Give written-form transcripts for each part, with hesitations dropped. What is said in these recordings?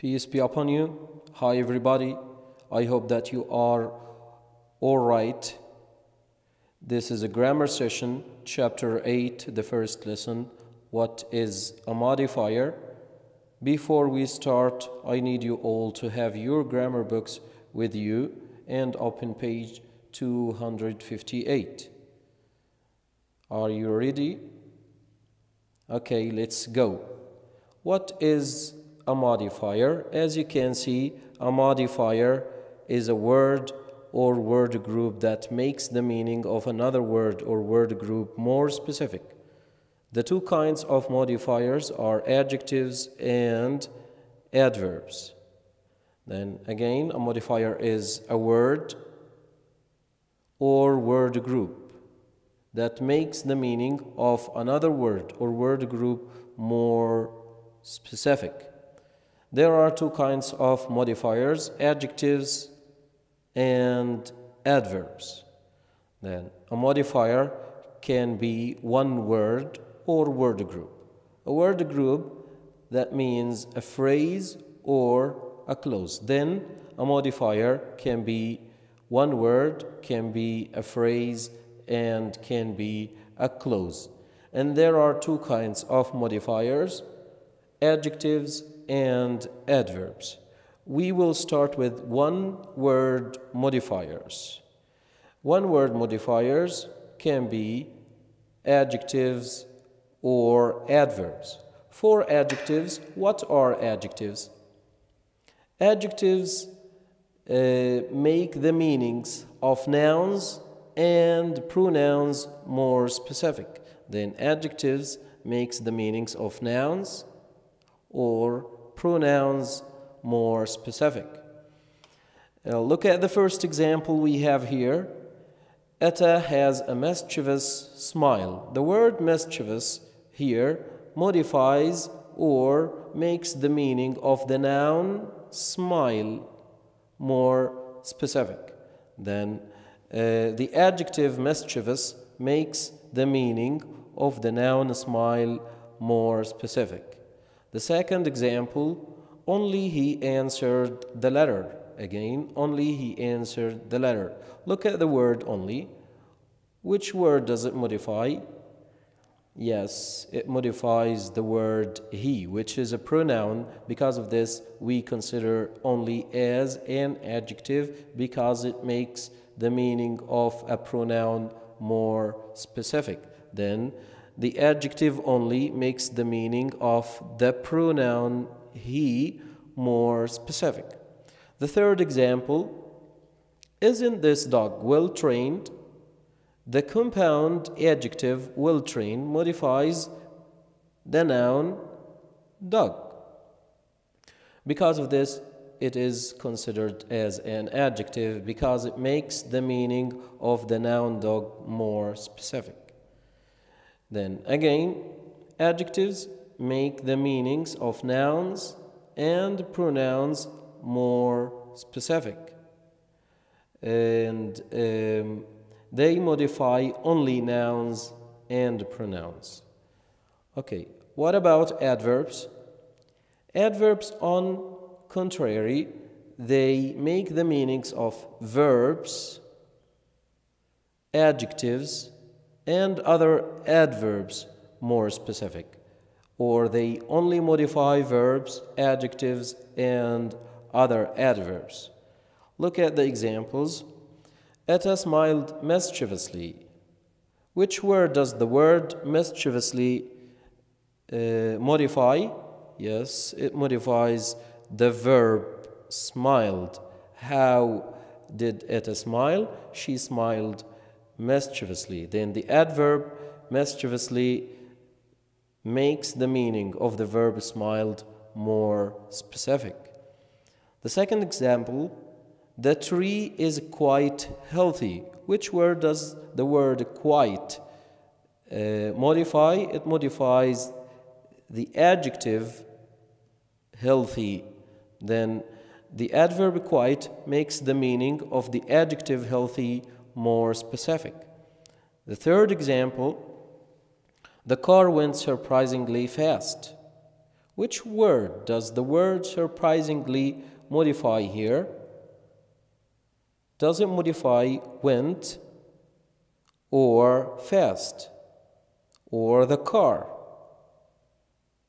Peace be upon you. Hi everybody. I hope that you are all right. This is a grammar session, chapter 8, the first lesson. What is a modifier? Before we start, I need you all to have your grammar books with you and open page 258. Are you ready? Okay, let's go. What is a modifier? As you can see, a modifier is a word or word group that makes the meaning of another word or word group more specific. The two kinds of modifiers are adjectives and adverbs. Then again, a modifier is a word or word group that makes the meaning of another word or word group more specific. There are two kinds of modifiers, adjectives and adverbs. Then a modifier can be one word or word group. A word group that means a phrase or a clause. Then a modifier can be one word, can be a phrase, and can be a clause. And there are two kinds of modifiers, adjectives and adverbs. We will start with one-word modifiers. One-word modifiers can be adjectives or adverbs. For adjectives, what are adjectives? Adjectives make the meanings of nouns and pronouns more specific. Then adjectives makes the meanings of nouns or pronouns more specific. Look at the first example we have here. Etta has a mischievous smile. The word mischievous here modifies or makes the meaning of the noun smile more specific. Then the adjective mischievous makes the meaning of the noun smile more specific. The second example, only he answered the letter. Again, only he answered the letter. Look at the word only. Which word does it modify? Yes, it modifies the word he, which is a pronoun. Because of this, we consider only as an adjective because it makes the meaning of a pronoun more specific. Then the adjective only makes the meaning of the pronoun he more specific. The third example, isn't this dog well trained? The compound adjective well trained modifies the noun dog. Because of this, it is considered as an adjective because it makes the meaning of the noun dog more specific. Then again, adjectives make the meanings of nouns and pronouns more specific. And they modify only nouns and pronouns. Okay, what about adverbs? Adverbs, on contrary, they make the meanings of verbs, adjectives, and other adverbs more specific, or they only modify verbs, adjectives, and other adverbs. Look at the examples. Etta smiled mischievously. Which word does the word mischievously modify? Yes, it modifies the verb smiled. How did Etta smile? She smiled mischievously. Then the adverb mischievously makes the meaning of the verb smiled more specific. The second example, the tree is quite healthy. Which word does the word quite modify? It modifies the adjective healthy. Then the adverb quite makes the meaning of the adjective healthy more specific. The third example, the car went surprisingly fast. Which word does the word surprisingly modify here? Does it modify went or fast or the car?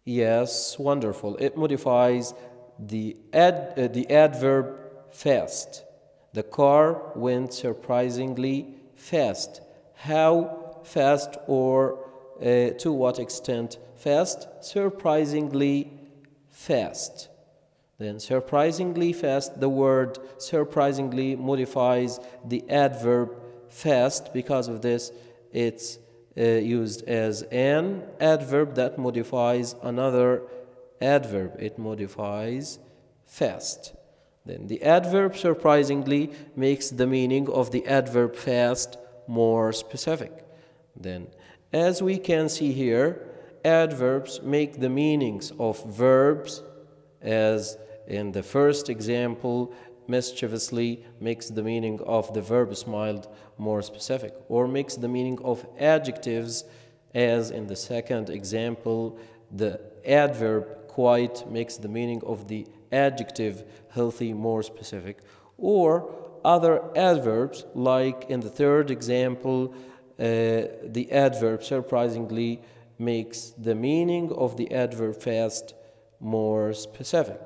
Yes, wonderful. It modifies the adverb fast. The car went surprisingly fast. How fast or to what extent fast? Surprisingly fast. Then surprisingly fast, the word surprisingly modifies the adverb fast. Because of this, it's used as an adverb that modifies another adverb. It modifies fast. Then the adverb surprisingly makes the meaning of the adverb fast more specific. Then, as we can see here, adverbs make the meanings of verbs, as in the first example, mischievously makes the meaning of the verb smiled more specific, or makes the meaning of adjectives, as in the second example, the adverb quite makes the meaning of the adjective healthy more specific, or other adverbs, like in the third example, the adverb surprisingly makes the meaning of the adverb fast more specific.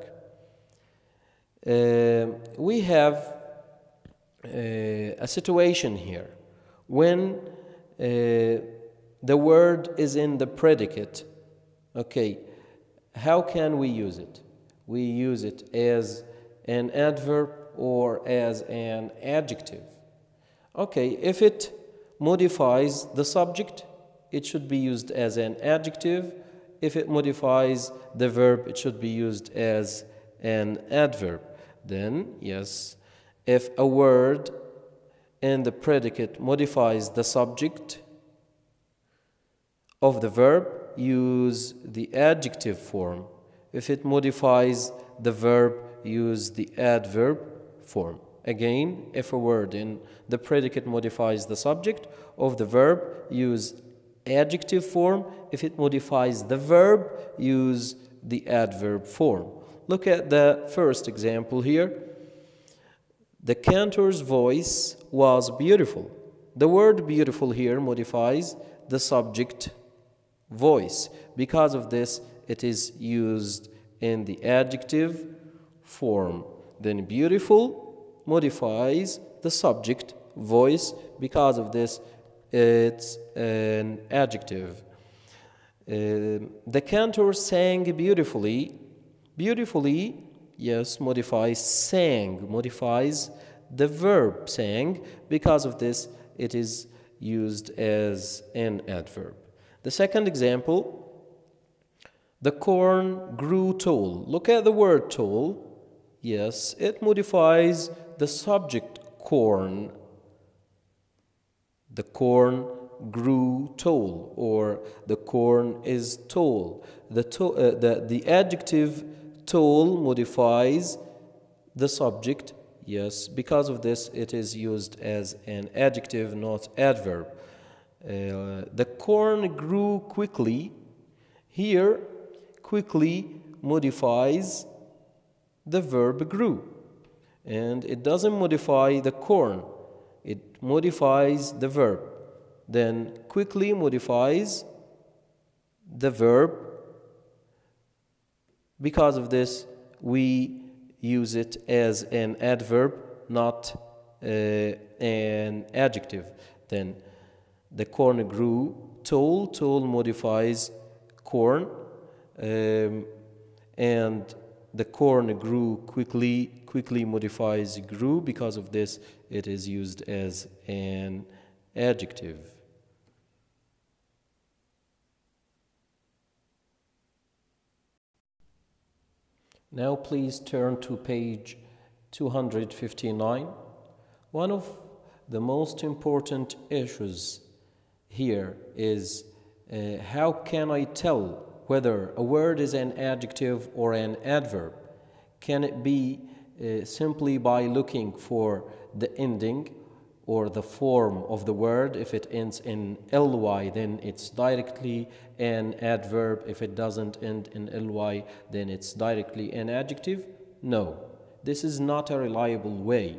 We have a situation here when the word is in the predicate. Okay, how can we use it? We use it as an adverb or as an adjective. Okay, if it modifies the subject, it should be used as an adjective. If it modifies the verb, it should be used as an adverb. Then, yes, if a word in the predicate modifies the subject of the verb, use the adjective form. If it modifies the verb, use the adverb form. Again, if a word in the predicate modifies the subject of the verb, use adjective form. If it modifies the verb, use the adverb form. Look at the first example here. The cantor's voice was beautiful. The word beautiful here modifies the subject voice. Because of this, it is used in the adjective form. Then beautiful modifies the subject voice. Because of this, it's an adjective. The cantor sang beautifully. Beautifully, yes, modifies sang, modifies the verb sang. Because of this, it is used as an adverb. The second example, the corn grew tall. Look at the word tall. Yes, it modifies the subject corn. The corn grew tall, or the corn is tall. The adjective tall modifies the subject. Yes, because of this, it is used as an adjective, not adverb. The corn grew quickly. Here, quickly modifies the verb grew. And it doesn't modify the corn. It modifies the verb. Then quickly modifies the verb. Because of this, we use it as an adverb, not an adjective. Then the corn grew tall. Tall modifies corn. And the corn grew quickly. Quickly modifies grew. Because of this, it is used as an adjective. Now please turn to page 259. One of the most important issues here is how can I tell whether a word is an adjective or an adverb? Can it be simply by looking for the ending, or the form of the word. If it ends in ly, then it's directly an adverb. If it doesn't end in ly, then it's directly an adjective. No, this is not a reliable way.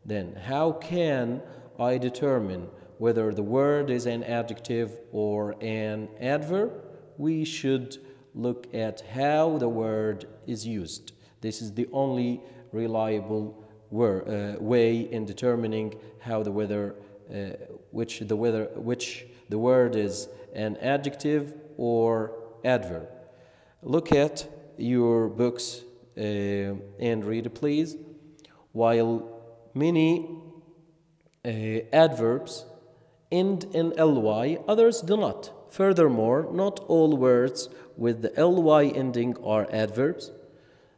Then how can I determine whether the word is an adjective or an adverb? We should look at how the word is used. This is the only reliable way in determining how the which the word is an adjective or adverb. Look at your books and read it, please. While many adverbs end in ly, others do not. Furthermore, not all words with the ly ending are adverbs.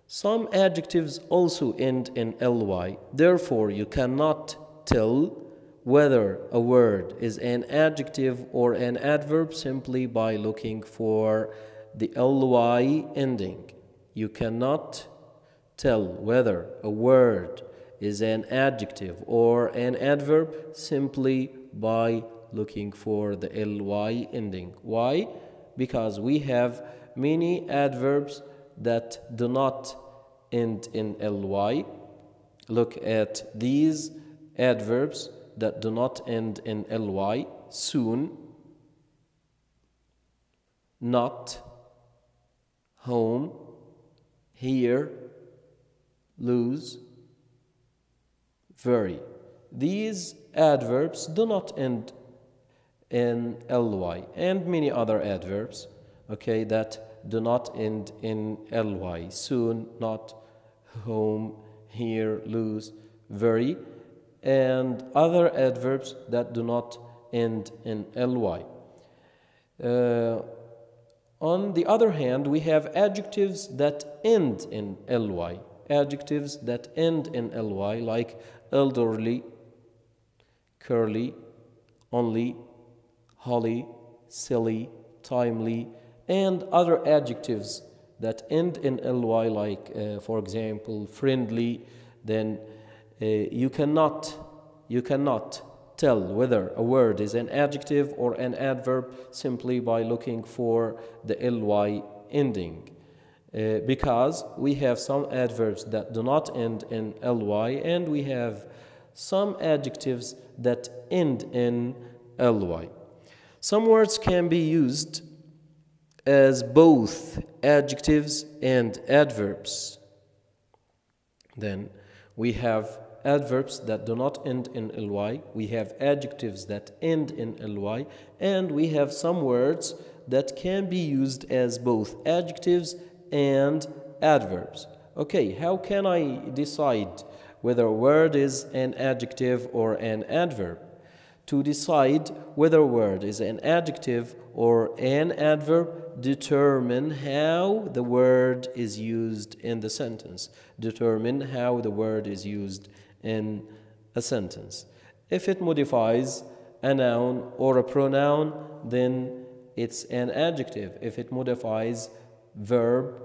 Some adjectives also end in ly. Therefore, you cannot tell whether a word is an adjective or an adverb simply by looking for the ly ending. You cannot tell whether a word is an adjective or an adverb simply by looking for the ly ending. Why? Because we have many adverbs that do not end in ly. Look at these adverbs that do not end in ly: soon, not, home, here, lose, very. These adverbs do not end in ly, and many other adverbs, okay, that do not end in ly: soon, not, home, here, lose, very, and other adverbs that do not end in ly. On the other hand, we have adjectives that end in ly. Adjectives that end in ly, like elderly, curly, only, holly, silly, timely, and other adjectives that end in ly, like, for example, friendly. Then you cannot tell whether a word is an adjective or an adverb simply by looking for the ly ending. Because we have some adverbs that do not end in ly, and we have some adjectives that end in ly. Some words can be used as both adjectives and adverbs. Then we have adverbs that do not end in ly, we have adjectives that end in ly, and we have some words that can be used as both adjectives and adverbs. Okay, how can I decide whether a word is an adjective or an adverb? To decide whether a word is an adjective or an adverb, determine how the word is used in the sentence. Determine how the word is used in a sentence. If it modifies a noun or a pronoun, then it's an adjective. If it modifies verb,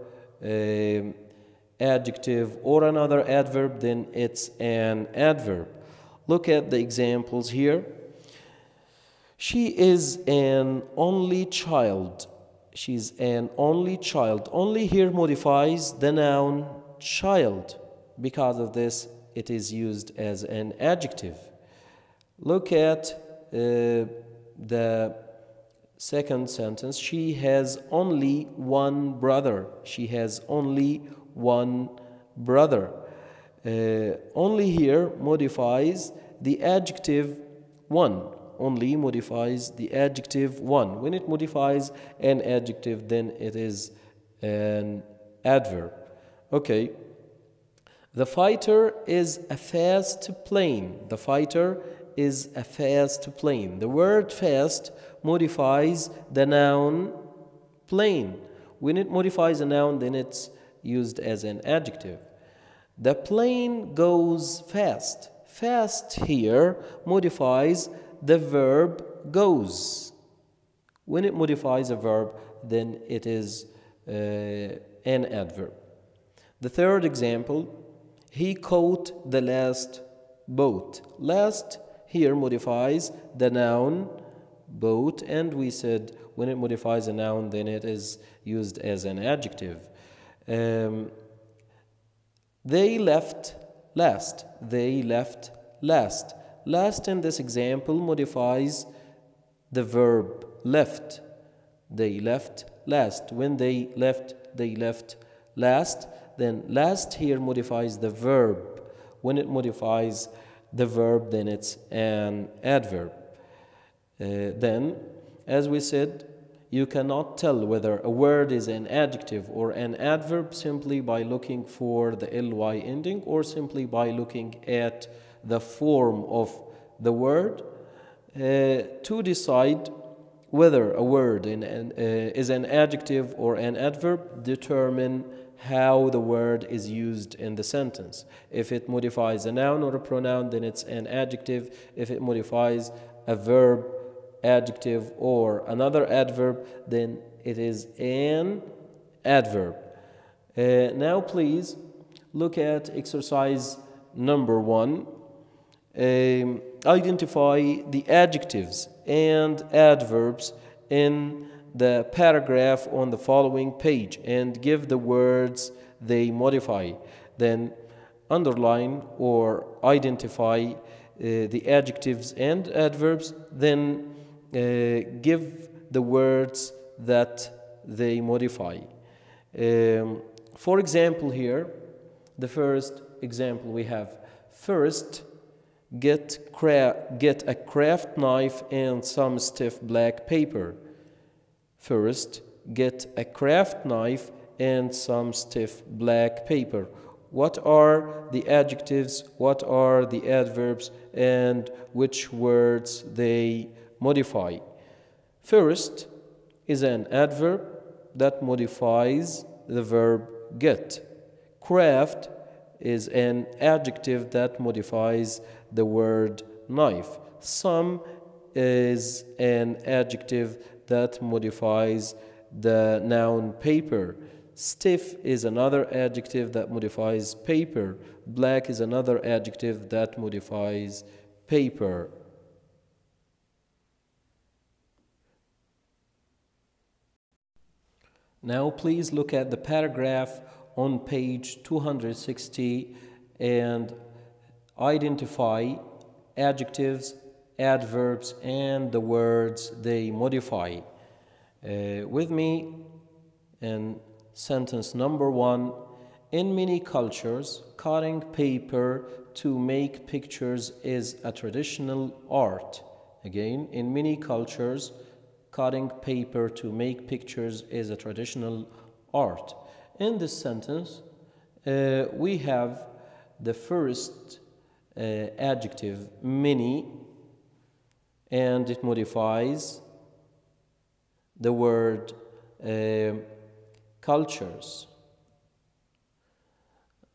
adjective, or another adverb, then it's an adverb. Look at the examples here. She is an only child. She's an only child. Only here modifies the noun child. Because of this, it is used as an adjective. Look at the second sentence. She has only one brother. She has only one brother. Only here modifies the adjective one. Only modifies the adjective one. When it modifies an adjective, then it is an adverb. Okay. The fighter is a fast plane. The fighter is a fast plane. The word fast modifies the noun plane. When it modifies a noun, then it's used as an adjective. The plane goes fast. Fast here modifies the verb goes. When it modifies a verb, then it is an adverb. The third example, he caught the last boat. Last here modifies the noun boat, and we said when it modifies a noun, then it is used as an adjective. They left last. They left last. Last in this example modifies the verb left. They left last. When they left last. Then last here modifies the verb. When it modifies the verb, then it's an adverb. Then, as we said, you cannot tell whether a word is an adjective or an adverb simply by looking for the ly ending or simply by looking at the form of the word. To decide whether a word is an adjective or an adverb, determine how the word is used in the sentence. If it modifies a noun or a pronoun, then it's an adjective. If it modifies a verb, adjective, or another adverb, then it is an adverb. Now please look at exercise number 1. Identify the adjectives and adverbs in the paragraph on the following page and give the words they modify. Then underline or identify the adjectives and adverbs, then give the words that they modify. For example, here, the first example we have: first, get a craft knife and some stiff black paper. First, get a craft knife and some stiff black paper. What are the adjectives, what are the adverbs, and which words they modify? First is an adverb that modifies the verb get. Craft is an adjective that modifies the word knife. Some is an adjective that modifies the noun paper. Stiff is another adjective that modifies paper. Black is another adjective that modifies paper. Now please look at the paragraph on page 260 and identify adjectives, adverbs, and the words they modify. With me in sentence number 1: in many cultures, cutting paper to make pictures is a traditional art. Again, in many cultures, cutting paper to make pictures is a traditional art. In this sentence, we have the first adjective, many, and it modifies the word cultures.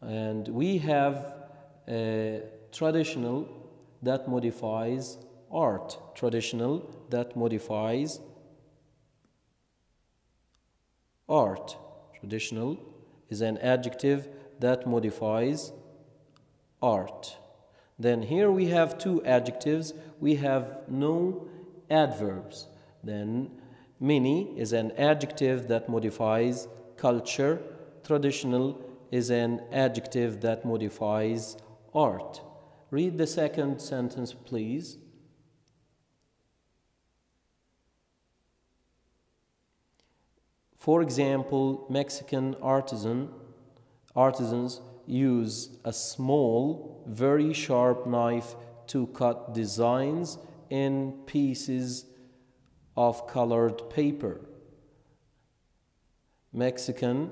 And we have traditional that modifies art. Traditional that modifies art. Traditional is an adjective that modifies art. Then here we have two adjectives. We have no adverbs. Then many is an adjective that modifies culture. Traditional is an adjective that modifies art. Read the second sentence, please. For example, Mexican artisans use a small, very sharp knife to cut designs in pieces of colored paper. Mexican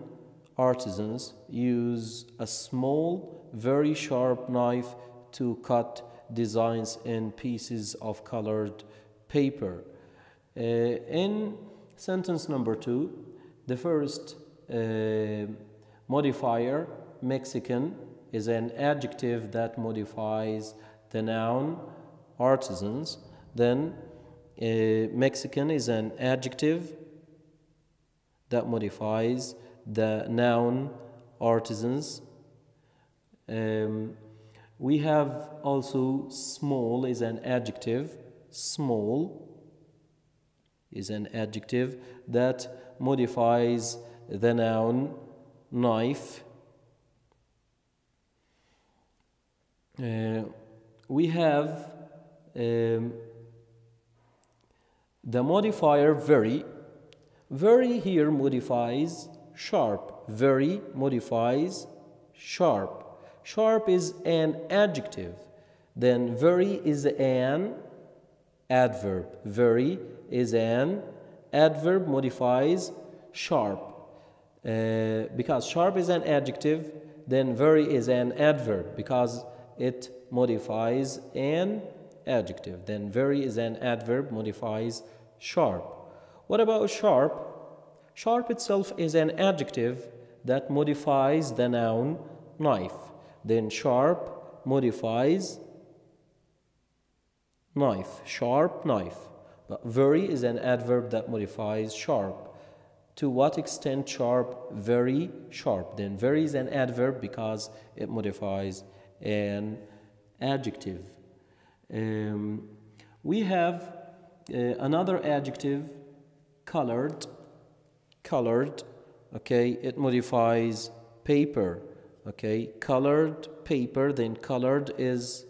artisans use a small, very sharp knife to cut designs in pieces of colored paper. In sentence number 2, the first modifier, Mexican, is an adjective that modifies the noun artisans. Then Mexican is an adjective that modifies the noun artisans. We have also small is an adjective. Small is an adjective that modifies the noun knife. We have the modifier very. Very here modifies sharp. Very modifies sharp. Sharp is an adjective. Then very is an adverb. Very is an adverb modifies sharp. Because sharp is an adjective, then very is an adverb because it modifies an adjective. Then very is an adverb modifies sharp. What about sharp? Sharp itself is an adjective that modifies the noun knife. Then sharp modifies knife. Sharp, knife. But very is an adverb that modifies sharp. To what extent sharp? Very sharp. Then very is an adverb because it modifies an adjective. We have another adjective, colored. Colored, okay, it modifies paper. Okay, colored paper, then colored is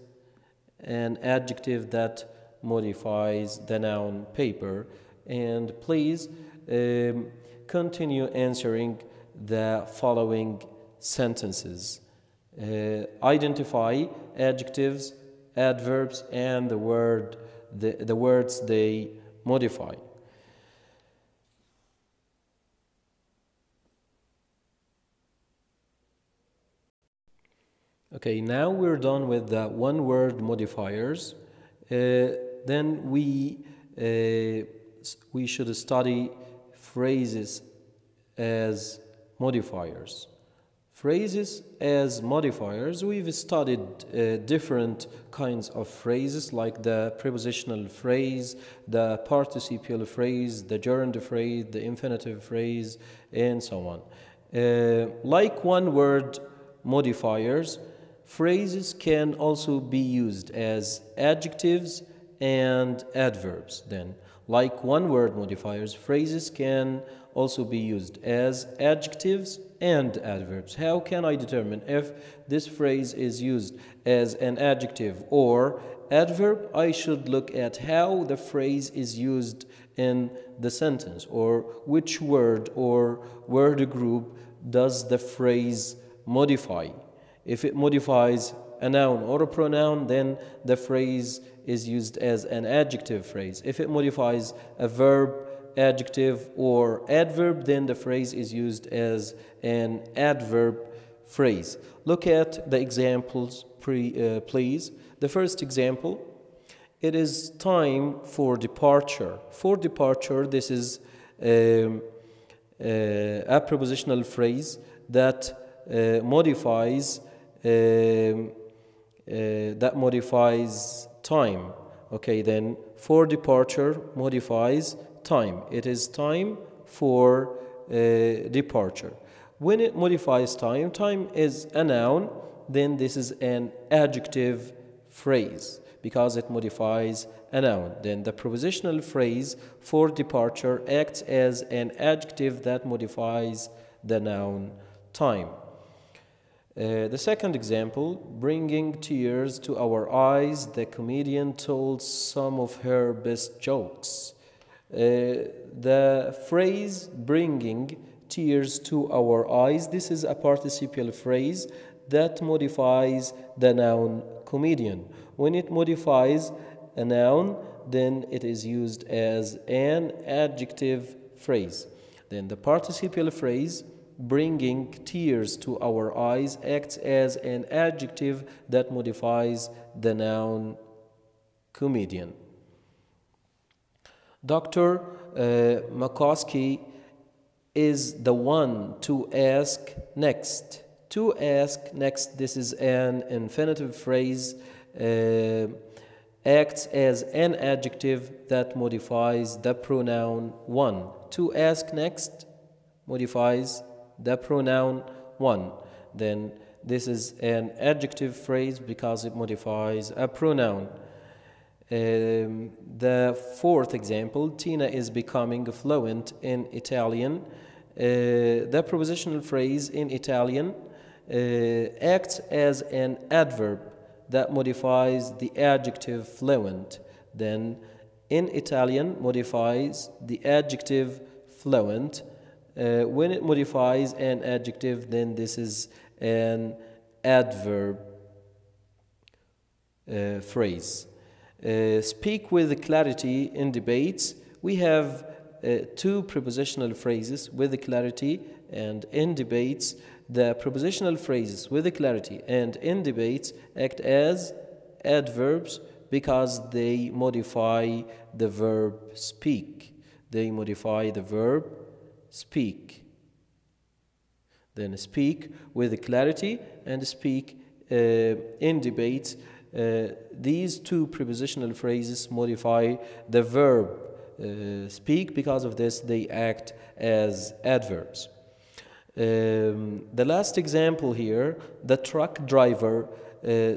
an adjective that modifies the noun paper. And please continue answering the following sentences. Identify adjectives, adverbs, and the words they modify. Okay, now we're done with the one-word modifiers. Then we should study phrases as modifiers. Phrases as modifiers, we've studied different kinds of phrases like the prepositional phrase, the participial phrase, the gerund phrase, the infinitive phrase, and so on. Like one-word modifiers, phrases can also be used as adjectives and adverbs. Then, like one-word modifiers, phrases can also be used as adjectives and adverbs. How can I determine if this phrase is used as an adjective or adverb? I should look at how the phrase is used in the sentence, or which word or word group does the phrase modify. If it modifies a noun or a pronoun, then the phrase is used as an adjective phrase. If it modifies a verb, adjective, or adverb, then the phrase is used as an adverb phrase. Look at the examples, please. The first example, it is time for departure. For departure, this is a prepositional phrase that modifies time. Okay, then for departure modifies time. It is time for departure. When it modifies time, time is a noun, then this is an adjective phrase because it modifies a noun. Then the prepositional phrase for departure acts as an adjective that modifies the noun time. The second example, bringing tears to our eyes, the comedian told some of her best jokes. The phrase bringing tears to our eyes, this is a participial phrase that modifies the noun comedian. When it modifies a noun, then it is used as an adjective phrase. Then the participial phrase bringing tears to our eyes acts as an adjective that modifies the noun comedian. Dr. McCoskey is the one to ask next. To ask next, this is an infinitive phrase, acts as an adjective that modifies the pronoun one. To ask next modifies the pronoun one. Then this is an adjective phrase because it modifies a pronoun. The fourth example, Tina is becoming fluent in Italian. The prepositional phrase in Italian acts as an adverb that modifies the adjective fluent. Then in Italian modifies the adjective fluent. When it modifies an adjective, then this is an adverb phrase. Speak with clarity in debates. We have two prepositional phrases, with clarity and in debates. The prepositional phrases with clarity and in debates act as adverbs because they modify the verb speak. They modify the verb speak. Then speak with clarity and speak in debates. These two prepositional phrases modify the verb speak. Because of this, they act as adverbs. The last example here, the truck driver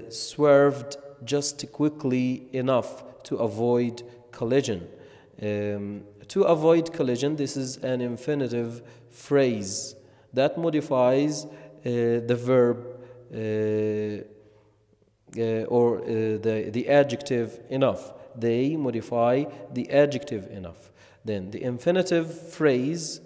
swerved just quickly enough to avoid collision. To avoid collision, this is an infinitive phrase that modifies the verb or the adjective enough. They modify the adjective enough. Then the infinitive phrase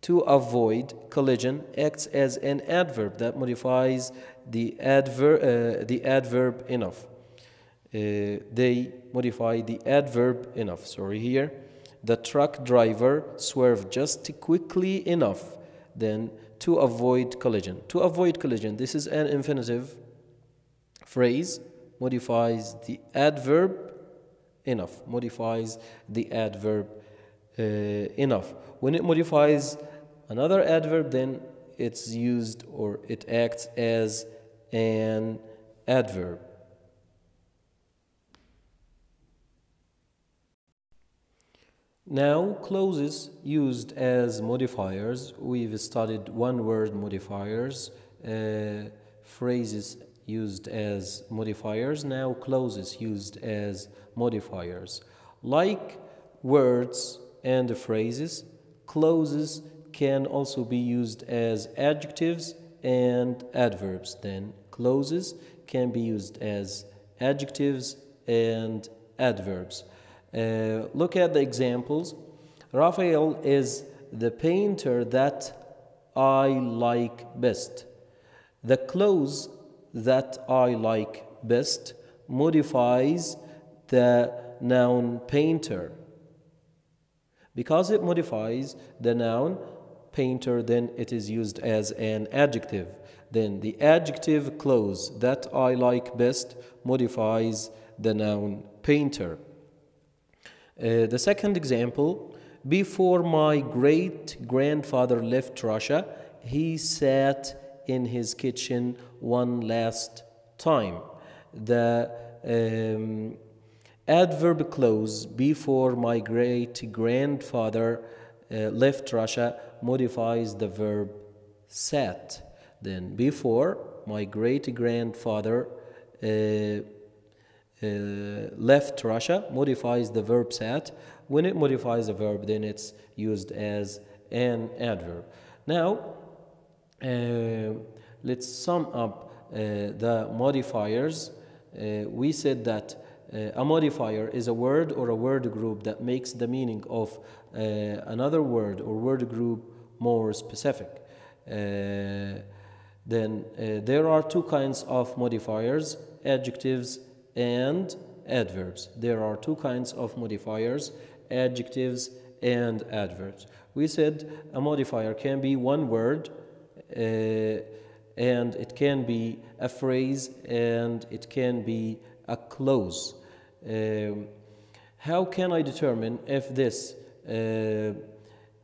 to avoid collision acts as an adverb that modifies the adverb enough. They modify the adverb enough. Sorry, here. The truck driver swerved just quickly enough then to avoid collision. To avoid collision, this is an infinitive phrase, modifies the adverb enough. Modifies the adverb enough. When it modifies another adverb, then it's used or it acts as an adverb. Now, clauses used as modifiers. We've studied one-word modifiers, phrases used as modifiers. Now, clauses used as modifiers. Like words and phrases, clauses can also be used as adjectives and adverbs. Then, clauses can be used as adjectives and adverbs. Look at the examples. Raphael is the painter that I like best. The clause that I like best modifies the noun painter. Because it modifies the noun painter, then it is used as an adjective. Then the adjective clause that I like best modifies the noun painter. The second example, before my great-grandfather left Russia, he sat in his kitchen one last time. The adverb clause before my great-grandfather left Russia modifies the verb sat. Then before my great-grandfather left Russia modifies the verb sat. When it modifies a verb, then it's used as an adverb. Now, let's sum up the modifiers. We said that a modifier is a word or a word group that makes the meaning of another word or word group more specific. Then there are two kinds of modifiers, adjectives and adverbs. There are two kinds of modifiers, adjectives and adverbs. We said a modifier can be one word and it can be a phrase and it can be a clause. How can I determine if this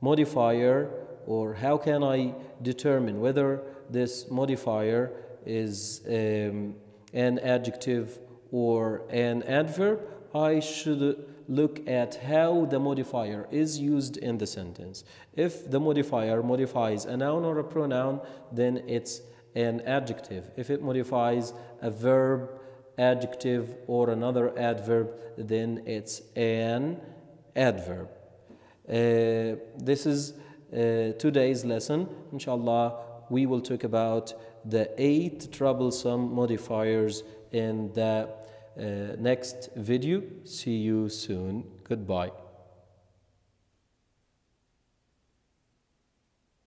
modifier, or how can I determine whether this modifier is an adjective or an adverb? I should look at how the modifier is used in the sentence. If the modifier modifies a noun or a pronoun, then it's an adjective. If it modifies a verb, adjective, or another adverb, then it's an adverb. This is today's lesson. Inshallah, we will talk about the 8 troublesome modifiers in the next video. See you soon. Goodbye.